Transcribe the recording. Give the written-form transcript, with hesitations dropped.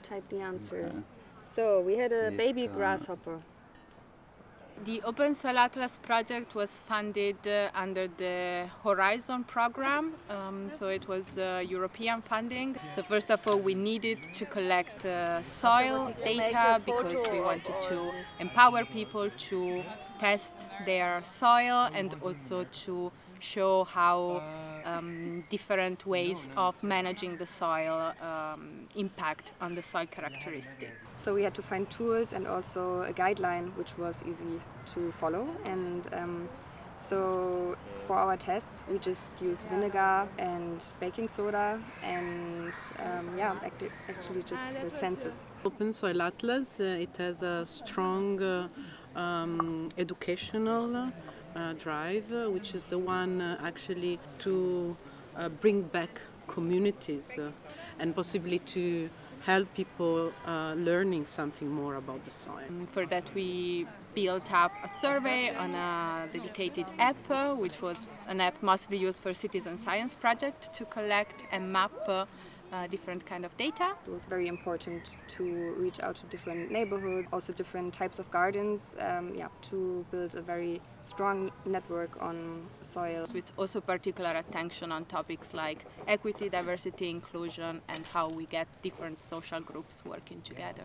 type the answer. Okay. So we had a baby grasshopper. The Open Soil Atlas project was funded under the Horizon program, so it was European funding. So first of all, we needed to collect soil data because we wanted to empower people to test their soil and also to show how different ways of managing the soil impact on the soil characteristics. So we had to find tools and also a guideline which was easy to follow. And so for our tests, we just use vinegar and baking soda and actually just the senses. Open Soil Atlas, it has a strong educational drive, which is the one actually to bring back communities and possibly to help people learning something more about the soil. For that we built up a survey on a dedicated app, which was an app mostly used for citizen science project to collect and map different kind of data. It was very important to reach out to different neighborhoods, also different types of gardens, to build a very strong network on soil. With also particular attention on topics like equity, diversity, inclusion, and how we get different social groups working together.